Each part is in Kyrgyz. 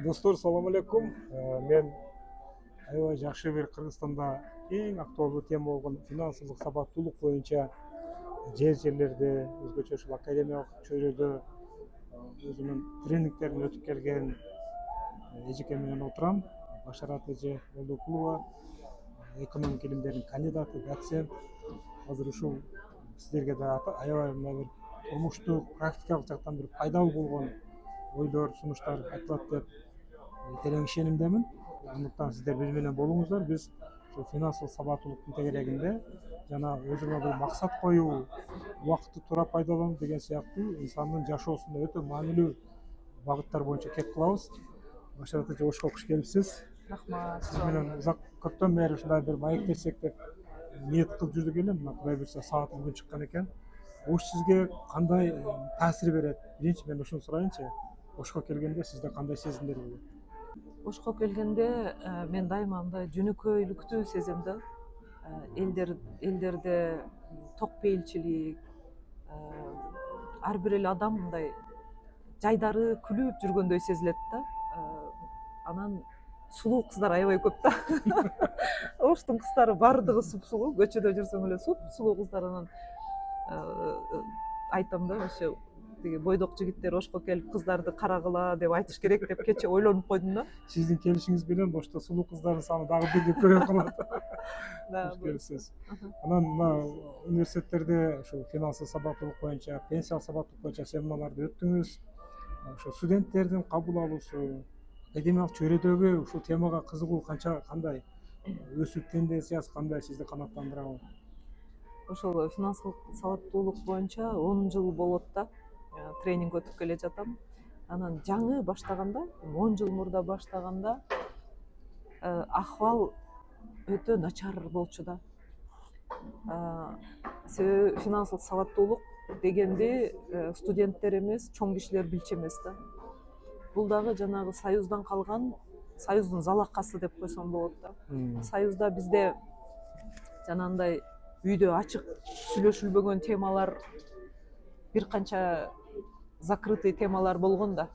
Достор, салам алейкум. Мен аябай жакшы бир Кыргызстанда эң актуалдуу тема болгон финансылык сабаттуулук боюнча жерлерде, өзгөчө ушул академиялык чөйрөдө өзүнүн тренингтерин өтүп келген эжеке менен отурам. Башарат эже Болдокулова, экономика илимдеринин кандидаты, доцент. Азыр ушул сиздерге да аябай мына бир турмуштук, практикалык жактан бир пайдалуу болгон ойлор, сунуштар айтылат деп терең ишенимдемин. Андыктан сиздер биз менен болуңуздар. Биз ушул финансылык сабаттуулуктун тегерегинде жана өзүңө бир максат коюу, убакытты туура пайдалануу деген сыяктуу инсандын жашоосунда өтө маанилүү багыттар боюнча кеп кылабыз. Башарат эже ошко куш келипсиз. Рахмат. Сиз менен узак көптөн бери ушундай бир маектешсек деп ниет кылып жүрдүк эле. Мына Кудай буюрса саат бүгүн чыккан экен. Ош сизге кандай таасир берет? Биринчи мен ушуну сурайынчы. Ошко келгенде сизде кандай сезимдер болот? Ошко келгенде мен дайыма мындай жөнөкөйлүктү сезем да. Элдерде токпейилчилик, ар бир эле адам мындай жайдары күлүп жүргөндөй сезилет да. Анан сулуу кыздар аябай көп да. Оштун кыздары баардыгы сулуу, көчөдө жүрсөң эле сулуу кыздар. Анан айтам да, вообще тиги бойдок жигиттер Ошко келип кыздарды карагыла деп айтыш керек деп кечээ ойлонуп койдум да. Сиздин келишиңиз менен Ошто сулуу кыздардын саны дагы бир көбөйүп калат. Да, келишсиз. Анан мына университеттерде ушул финансылык сабаттуулук боюнча, пенсиялык сабаттуулук боюнча семинарларды өттүңүз. Ошо студенттердин кабыл алуусу, академиялык чөйрөдөгү ушул темага кызыгуу кандай өсүү тенденциясы кандай сизди канааттандырабы? Ошол финансылык сабаттуулук боюнча 10 жыл болот да. Тренинг өтүп келе жатам. Анан жаңы баштаганда, 10 жыл мурда баштаганда акыбал өтө начар болчу да. Себеби финансылык сабаттуулук дегенди студенттер эмес, чоң кишилер билчү эмес да. Бул дагы жанагы Союздан калган, Союздун залакасы деп койсом болот да. Союзда бизде жанагындай үйдө ачык сүйлөшүлбөгөн темалар, бир канча закрытый темалар болгон да.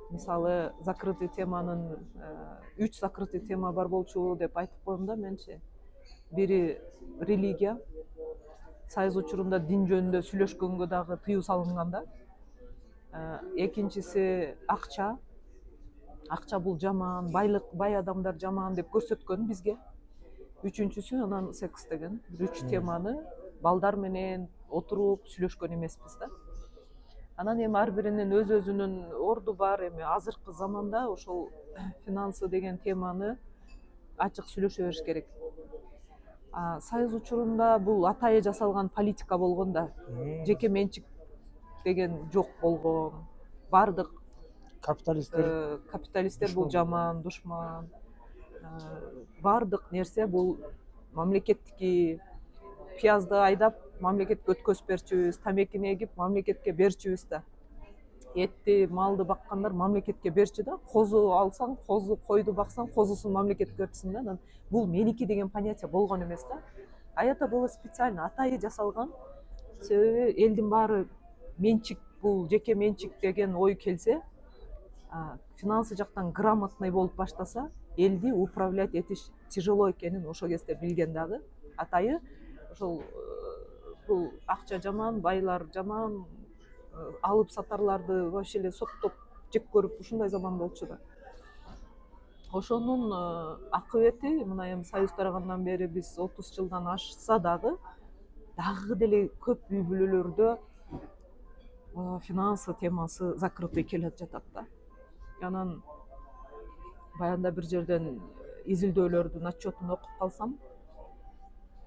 Мисалы, закрытый теманын 3 закрытый тема бар болчу деп айтып коем да менчи. Бири религия, Союз учурунда дин жөнүндө сүйлөшкөнгө дагы тыюу салынган да. Экинчиси акча. Акча бул жаман, бай адамдар жаман деп көрсөткөн бизге. Үчүнчүсү анан секс деген. 3 теманы балдар менен отуруп сүйлөшкөн эмеспиз да. Анан эми ар биринин өзүнүн орду бар. Эми азыркы заманда ошол финансы деген теманы ачык сүйлөшө бериш керек. Союз учурунда бул атайы жасалган политика болгон да. Жеке менчик деген жок болгон. Бардык капиталисттер бул жаман, душман. Бардык нерсе бул мамлекеттики. Пиязды айдап мамлекетке өткөзүп берчүбүз, тамекини эгип мамлекетке берчүбүз да. Этти, малды баккандар мамлекетке берчү да. Козу алсаң, койду баксаң, козусун мамлекетке берчүсүң да. Бул меники деген понятие болгон эмес да. Это было специально атайы жасалган. Себеби элдин баары менчик, бул жеке менчик деген ой келсе, финансы жактан грамотный болуп баштаса, элди управлять этиш тяжело экенин ошол кезде билген дагы. Атайы ошол бул акча жаман, байлар жаман, алып сатарларды вообще эле соттоп жек көрүп ушундай заман болчу да. Ошонун акыбети мына эми Союз тарагандан бери биз 30 жылдан ашса дагы деле көп үй бүлөлөрдө финансы темасы закрытый келе жатат да. Анан баягында бир жерден изилдөөлөрдүн отчетун окуп калсам,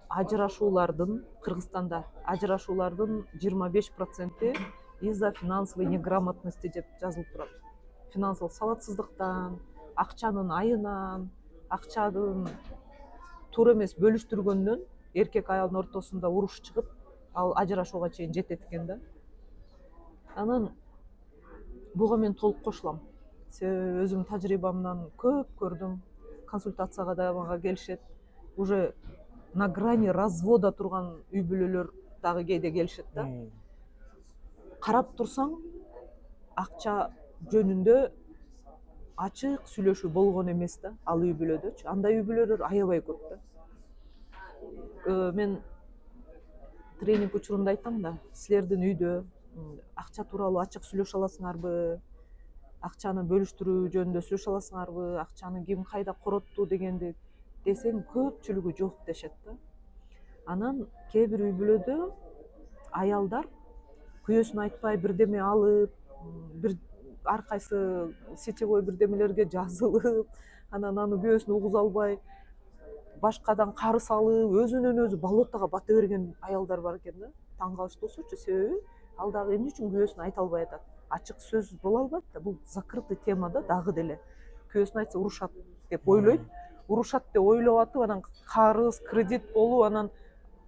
ажырашуулардын Кыргызстанда 25% из-за финансовой неграмотности деп жазылып турат. Финансылык сабатсыздыктан, акчанын айынан, акчанын туура эмес бөлүштүргөндөн эркек аялдын ортосунда уруш чыгып, ал ажырашууга чейин жетет экен да. Анан буга мен толук кошулам. Себеби өзүм тажрыйбамдан көп көрдүм. Консультацияга да мага келишет. Уже на грани развода турган үй бүлөлөр дагы кээде келишет да. Карап турсаң, акча жөнүндө ачык сүйлөшүү болгон эмес да ал үй бүлөдөчү. Андай үй бүлөлөр аябай көп да. Мен тренинг учурунда айтам да, силердин үйдө акча тууралуу ачык сүйлөшө аласыңарбы, акчаны бөлүштүрүү жөнүндө сүйлөшө аласыңарбы, акчаны ким кайда коротту дегенди десең көпчүлүгү жок дешет да. Анан кээ бир үй бүлөдө аялдар күйөөсүн айтпай бирдеме алып, бир ар кайсы сетевой бирдемелерге жазылып, анан аны күйөөсүнө угуза албай башкадан карыз алып, өзүнөн өзү болотого бата берген аялдар бар экен да. Таң калыштуусучу, себеби ал дагы эмне үчүн күйөөсүнө айта албай атат? Ачык сөз боло албайт да, бул закрытый тема да дагы деле. Күйөөсүнө айтса урушат деп ойлойт. Урушат деп ойлоп атып, анан карыз, кредит болуп, анан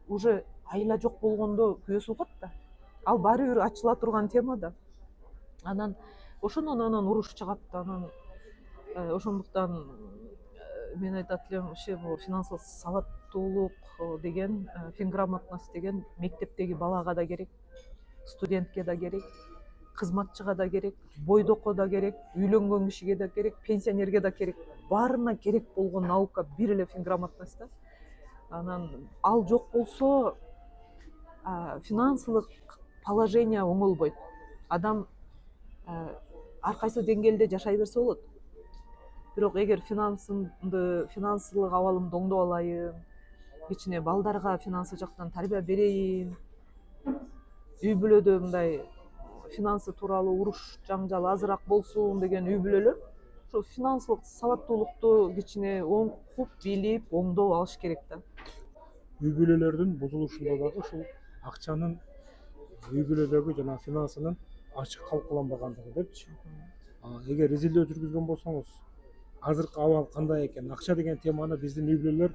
уже айла жок болгондо күйөөсү угат да. Ал баары бир ачыла турган тема да. Анан ошондон анан уруш чыгат. Анан ошондуктан мен айтат элем, вообще бул финансылык сабаттуулук деген, финграмотность деген мектептеги балага да керек, студентке да керек, кызматчыга да керек, бойдокко да керек, үйлөнгөн кишиге да керек, пенсионерге да керек. Баарына керек болгон наука бир эле финграмотность да. Анан ал жок болсо финансылык положение оңолбойт. Адам ар кайсы деңгээлде жашай берсе болот. Бирок эгер финансылык абалымды оңдоп алайын, кичине балдарга финансы жактан тарбия берейин, үй бүлөдө мындай финансы тууралуу уруш жаңжал азыраак болсун деген үй бүлөлөр ошо финансылык сабаттуулукту кичине окуп, билип, оңдоп алыш керек да. Үй бүлөлөрдүн бузулушунда дагы ушул акчанын үй бүлөдөгү жана финансынын ачык талкууланбагандыгы депчи. Эгер изилдөө жүргүзгөн болсоңуз, азыркы абал кандай экен, акча деген теманы биздин үй бүлөлөр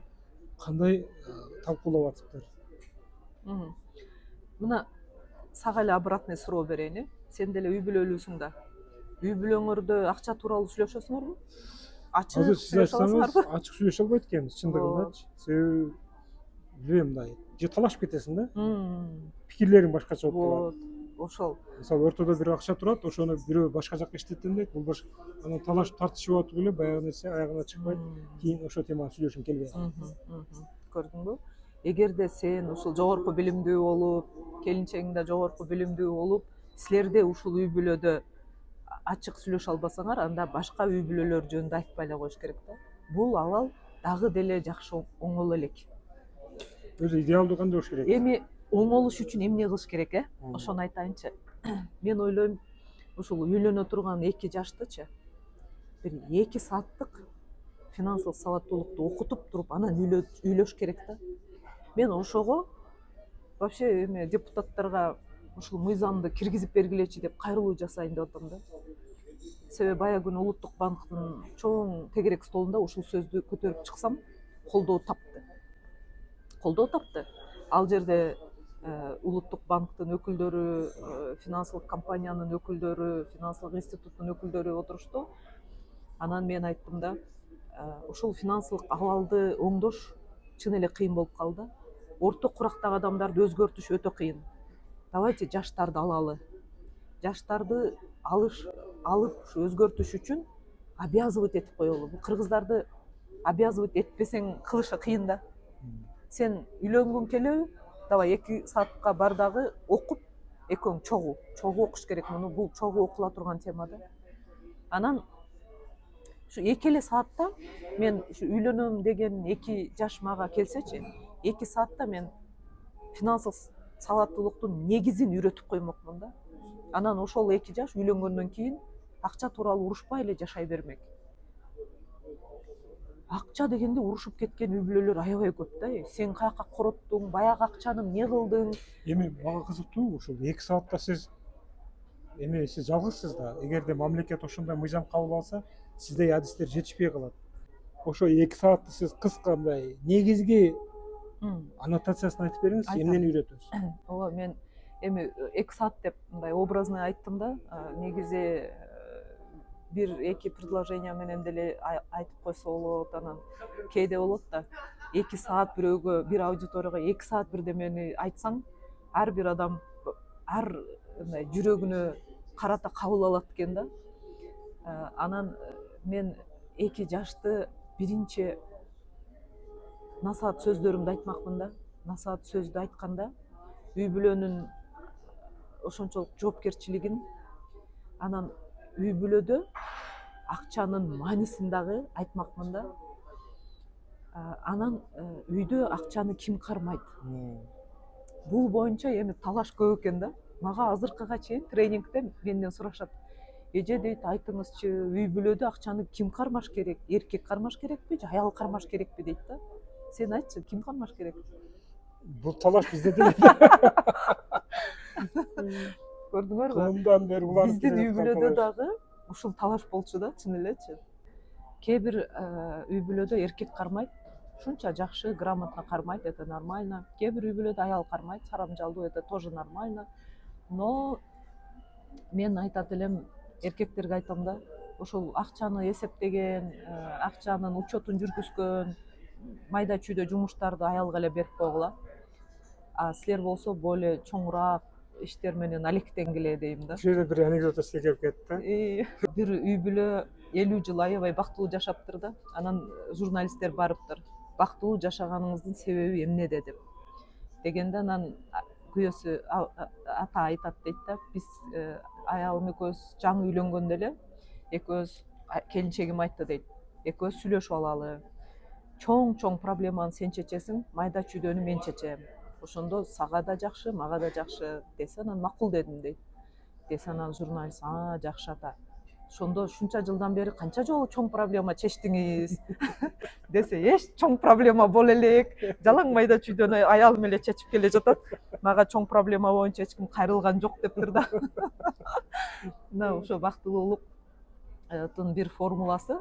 кандай талкуулап атыптыр? Мына сага эле обратный суроо берейин. Сен деле үй бүлөлүүсүң да. Үй бүлөңөрдө акча тууралуу сүйлөшөсүңөрбү? Ачык Азыр сиз сүйлөшө айтсаңыз, аласыңарбы? ачык сүйлөшө албайт экенбиз чындыгындачы. Себеби билбейм, мындай же талашып кетесиң да. Пикирлериң башкача болуп калат. Вот, ошол. Мисалы ортодо бир акча турат, ошону бирөө башка жакка иштетем дейт, бул анан талашып тартышып атып эле баягы нерсе аягына чыкпайт, кийин ошол теманы сүйлөшүм келбей калат. Көрдүңбү? Эгерде сен ушул жогорку билимдүү болуп, келинчегиң да жогорку билимдүү болуп, силерде ушул үй бүлөдө ачык сүйлөшө албасаңар, анда башка үй бүлөлөр жөнүндө айтпай эле коюш керек да. Бул абал дагы деле жакшы оңоло элек. Өзү идеалдуу кандай болуш керек? Эми оңолуш үчүн эмне кылыш керек, ошону айтайынчы. Мен ойлойм, ушул үйлөнө турган 2 жаштычы бир 2 сааттык финансылык сабаттуулукту окутуп туруп, анан үйлөш керек да. Мен ошого вообще эме депутаттарга ушул мыйзамды киргизип бергилечи деп кайрылуу жасайын деп атам да. Себеби баягы күнү Улуттук банктын чоң тегерек столунда ушул сөздү көтөрүп чыксам, колдоо тапты. Ал жерде Улуттук банктын өкүлдөрү, финансылык компаниянын өкүлдөрү, финансылык институттун өкүлдөрү отурушту. Анан мен айттым да, ушул финансылык абалды оңдош чын эле кыйын болуп калды. Орто курактагы адамдарды өзгөртүш өтө кыйын. Давайте жаштарды алалы. Жаштарды алып өзгөртүш үчүн обязывать этип коелу. Бул кыргыздарды обязывать этпесең кылышы кыйын да. Сен үйлөнгүң келеби? Давай 2 саатка бар дагы окуп, экөөң чогуу окуш керек муну. Бул чогуу окула турган тема да. Анан ушу 2 эле саатта мен ушу үйлөнөм деген 2 жаш мага келсечи, 2 саатта мен финансылык сабаттуулуктун негизин үйрөтүп коймокмун да. Анан ошол 2 жаш үйлөнгөндөн кийин акча тууралуу урушпай эле жашай бермек. Акча дегенде урушуп кеткен үй бүлөлөр аябай көп да. Сен каяка короттуң, баягы акчаны эмне кылдың? Эми мага кызыктуу ушул 2 саатта сиз жалгызсыз да. Эгерде мамлекет ошондой мыйзам кабыл алса, сиздей адистер жетишпей калат. Ошо 2 саатты сиз кыска мындай негизги аннотациясын айтып бериңиз, эмнени үйрөтөсүз? Ооба, мен эми 2 саат деп мындай образный айттым да. Негизи 1-2 предложение менен деле айтып койсо болот. Анан кээде болот да, 2 саат бирөөгө, бир аудиторияга 2 саат бирдемени айтсаң, ар бир адам ар мындай жүрөгүнө карата кабыл алат экен да. Анан мен 2 жашты биринчи насаат сөздөрүмдү айтмакмын да. Насаат сөздү айтканда үй бүлөнүн ошончолук жоопкерчилигин, анан үй бүлөдө акчанын маанисин дагы айтмакмын да. Анан үйдө акчаны ким кармайт? Бул боюнча эми талаш көп экен да. Мага азыркыга чейин тренингде менден сурашат. Эже дейт, айтыңызчы, үй бүлөдө акчаны ким кармаш керек? Эркек кармаш керекпи же аял кармаш керекпи дейт да. Сен айтчы, ким кармаш керек? Бул талаш бизде деле. Көрдүңөрбү? Кылымдан бери уланып Биздин үй келе бүлөдө жаткан дагы ушул талаш болчу да, чын элечи. Кээ бир үй бүлөдө эркек кармайт, ушунча жакшы, грамотно кармайт, это нормально. Кээ бир үй бүлөдө аял кармайт, сарамжалдуу, это тоже нормально. Но мен айтат элем, эркектерге айтам да, ошол акчаны эсептеген, акчанын учетун жүргүзгөн, майда чүйдө жумуштарды аялга эле берип койгула. А силер болсо более чоңураак иштер менен алектенгиле дейм да. Ушул жерде бир анекдот эске келип кетти. Бир үй бүлө 50 жыл аябай бактылуу жашаптыр да. Анан журналисттер барыптыр. Бактылуу жашаганыңыздын себеби эмнеде деп. Дегенде анан күйөөсү ата айтат дейт да. Биз аялым экөөбүз жаңы үйлөнгөндө эле экөөбүз, келинчегим айтты дейт. Экөөбүз сүйлөшүп алалы. Чоң проблеманы сен чечесиң, майда чүйдөнү мен чечем. Ошондо сага да жакшы, мага да жакшы десе, анан макул дедим дейт. Десе анан журналист, жакшы ата. Ошондо ушунча жылдан бери канча жолу чоң проблема чечтиңиз? Десе, эч чоң проблема боло элек. Жалаң майда чүйдөнү аялым эле чечип келе жатат. Мага чоң проблема боюнча эч ким кайрылган жок дептир да. Мына ошо бактылуулуктун бир формуласы.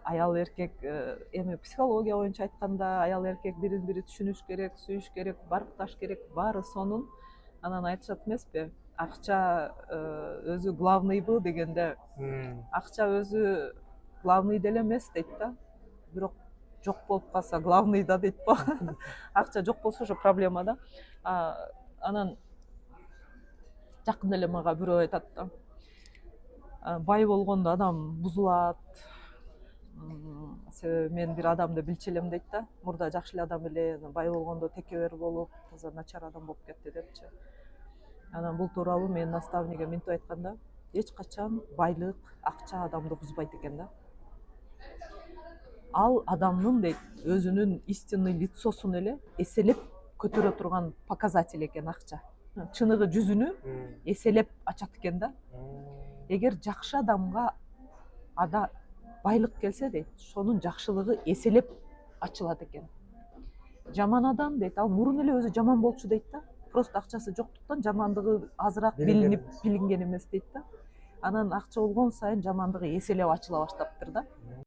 Аял эркек, эми психология боюнча айтканда, аял эркек бирин бири түшүнүш керек, сүйүш керек, баркташ керек, баары сонун. Анан айтышат эмеспи? Акча өзү главныйбы дегенде, акча өзү главный деле эмес дейт да. Бирок жок болуп калса главный да дейт го. Акча жок болсо ошо проблема да. Анан жакында эле мага бирөө айтат да. Бай болгондо адам бузулат. Себеби мен бир адамды билчү элем дейт да. Мурда жакшы эле адам эле, бай болгондо текебер болуп, таза начар адам болуп кетти депчи. Анан бул тууралуу менин наставниге минтип айтканда, эч качан байлык, акча адамды бузбайт экен да. Ал адамдын дейт, өзүнүн истинный лицосун эле эселеп көтөрө турган показатель экен акча. Чыныгы жүзүнү эселеп ачат экен да. Эгер жакшы адамга байлык келсе дейт, ошонун жакшылыгы эселеп ачылат экен. Жаман адам дейт, ал мурун эле өзү жаман болчу дейт да. Просто акчасы жоктуктан жамандыгы азыраак билинген эмес дейт да. Анан акча болгон сайын жамандыгы эселеп ачыла баштаптыр да.